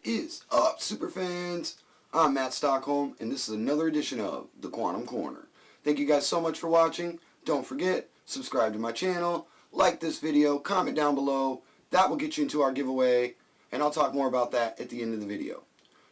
is up, superfans? I'm Matt Stockholm, and this is another edition of The Quantum Corner. Thank you guys so much for watching. Don't forget, subscribe to my channel, like this video, comment down below. That will get you into our giveaway, and I'll talk more about that at the end of the video.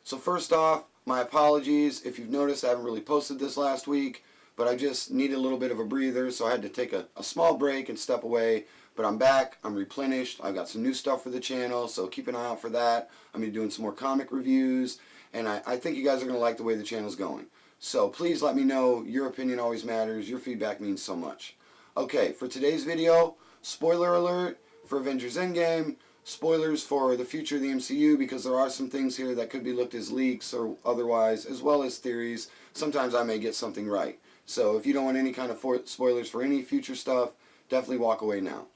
So first off, my apologies. If you've noticed, I haven't really posted this last week, but I just needed a little bit of a breather, so I had to take a small break and step away. But I'm back, I'm replenished, I've got some new stuff for the channel, so keep an eye out for that. I'm going to be doing some more comic reviews, and I think you guys are going to like the way the channel's going. So please let me know. Your opinion always matters. Your feedback means so much. Okay, for today's video, spoiler alert for Avengers Endgame, spoilers for the future of the MCU, because there are some things here that could be looked as leaks or otherwise, as well as theories. Sometimes I may get something right. So if you don't want any kind of spoilers for any future stuff, definitely walk away now.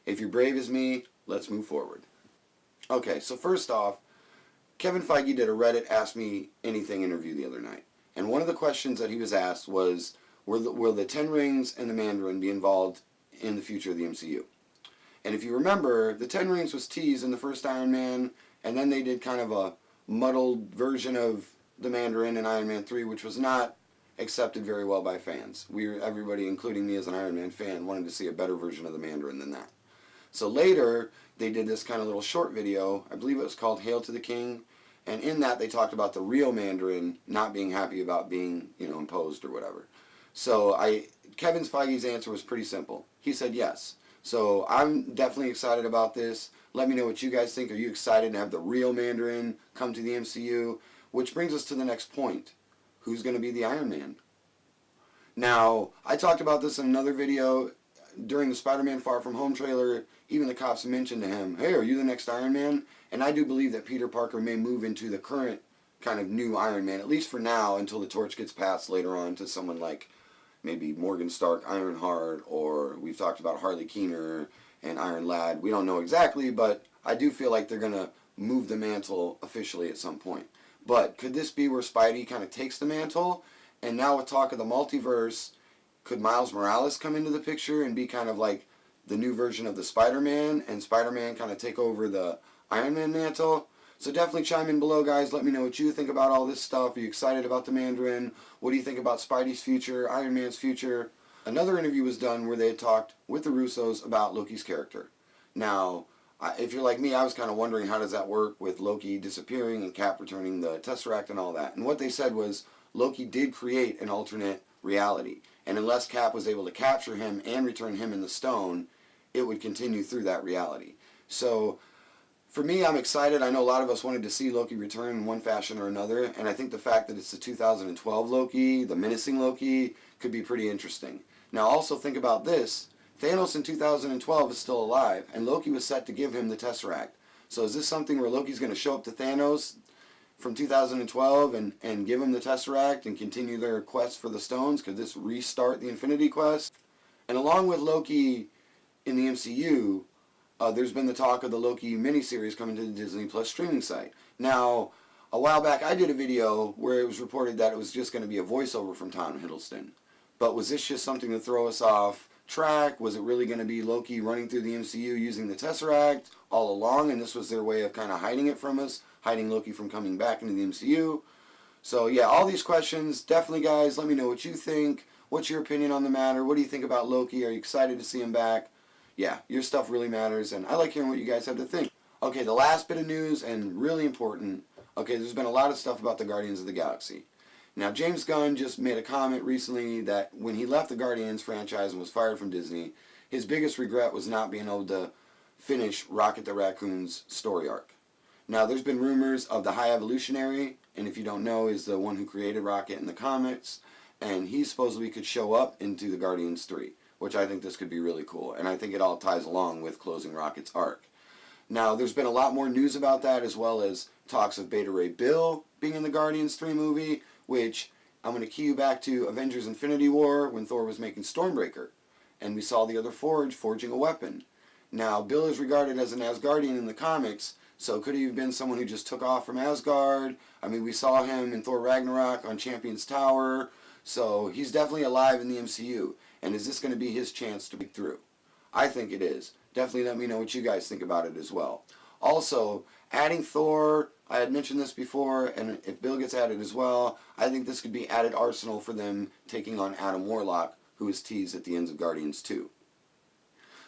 If you're brave as me, let's move forward. Okay, so first off, Kevin Feige did a Reddit Ask Me Anything interview the other night. And one of the questions that he was asked was, will the Ten Rings and the Mandarin be involved in the future of the MCU? And if you remember, the Ten Rings was teased in the first Iron Man, and then they did kind of a muddled version of the Mandarin in Iron Man 3, which was not accepted very well by fans. Everybody, including me as an Iron Man fan, wanted to see a better version of the Mandarin than that. So later, they did this kind of little short video, I believe it was called Hail to the King, and in that they talked about the real Mandarin not being happy about being, imposed or whatever. So Kevin Feige's answer was pretty simple. He said yes. So I'm definitely excited about this. Let me know what you guys think. Are you excited to have the real Mandarin come to the MCU? Which brings us to the next point. Who's going to be the Iron Man? Now, I talked about this in another video. During the Spider-Man Far From Home trailer, even the cops mentioned to him, hey, are you the next Iron Man? And I do believe that Peter Parker may move into the current kind of new Iron Man, at least for now, until the torch gets passed later on to someone like maybe Morgan Stark, Ironheart, or we've talked about Harley Keener and Iron Lad. We don't know exactly, but I do feel like they're going to move the mantle officially at some point. But could this be where Spidey kind of takes the mantle? And now with talk of the multiverse, could Miles Morales come into the picture and be kind of like the new version of the Spider-Man, and Spider-Man kind of take over the Iron Man mantle? So definitely chime in below, guys. Let me know what you think about all this stuff. Are you excited about the Mandarin? What do you think about Spidey's future, Iron Man's future? Another interview was done where they had talked with the Russos about Loki's character. Now, if you're like me, I was kind of wondering how does that work with Loki disappearing and Cap returning the Tesseract and all that. And what they said was Loki did create an alternate reality. And unless Cap was able to capture him and return him in the stone, it would continue through that reality. So, for me, I'm excited. I know a lot of us wanted to see Loki return in one fashion or another, and I think the fact that it's the 2012 Loki, the menacing Loki, could be pretty interesting. Now, also think about this. Thanos in 2012 is still alive, and Loki was set to give him the Tesseract. So is this something where Loki's going to show up to Thanos from 2012 and give him the Tesseract and continue their quest for the stones? Could this restart the Infinity Quest? And along with Loki in the MCU, there's been the talk of the Loki miniseries coming to the Disney Plus streaming site. Now, a while back I did a video where it was reported that it was just going to be a voiceover from Tom Hiddleston. But was this just something to throw us off track? Was it really going to be Loki running through the MCU using the Tesseract all along, and this was their way of kind of hiding it from us? Hiding Loki from coming back into the MCU. So yeah, all these questions, definitely guys, let me know what you think. What's your opinion on the matter? What do you think about Loki? Are you excited to see him back? Yeah, your stuff really matters, and I like hearing what you guys have to think. Okay, the last bit of news, and really important. Okay, there's been a lot of stuff about the Guardians of the Galaxy. Now, James Gunn just made a comment recently that when he left the Guardians franchise and was fired from Disney, his biggest regret was not being able to finish Rocket the Raccoon's story arc. Now, there's been rumors of the High Evolutionary, and if you don't know, is the one who created Rocket in the comics, and he supposedly could show up into the Guardians 3, which I think this could be really cool, and I think it all ties along with closing Rocket's arc. Now, there's been a lot more news about that, as well as talks of Beta Ray Bill being in the Guardians 3 movie, which I'm going to key you back to Avengers Infinity War when Thor was making Stormbreaker, and we saw the other Forge forging a weapon. Now, Bill is regarded as an Asgardian in the comics, so could he have been someone who just took off from Asgard? I mean, we saw him in Thor Ragnarok on Champion's Tower, so he's definitely alive in the MCU. And is this going to be his chance to break through? I think it is. Definitely let me know what you guys think about it as well. Also, adding Thor, I had mentioned this before, and if Bill gets added as well, I think this could be added arsenal for them taking on Adam Warlock, who is teased at the ends of Guardians 2.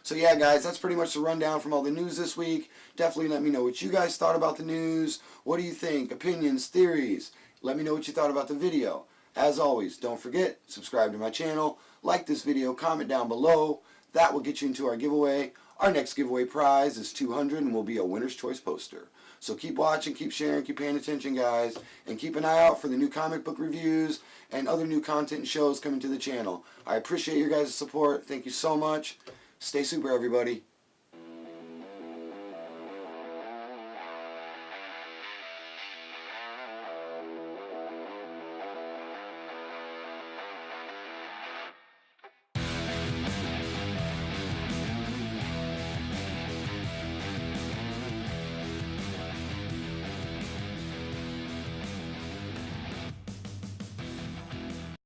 So yeah, guys, that's pretty much the rundown from all the news this week. Definitely let me know what you guys thought about the news. What do you think? Opinions, theories? Let me know what you thought about the video. As always, don't forget, subscribe to my channel, like this video, comment down below. That will get you into our giveaway. Our next giveaway prize is 200 and will be a winner's choice poster. So keep watching, keep sharing, keep paying attention, guys. And keep an eye out for the new comic book reviews and other new content and shows coming to the channel. I appreciate your guys' support. Thank you so much. Stay super, everybody.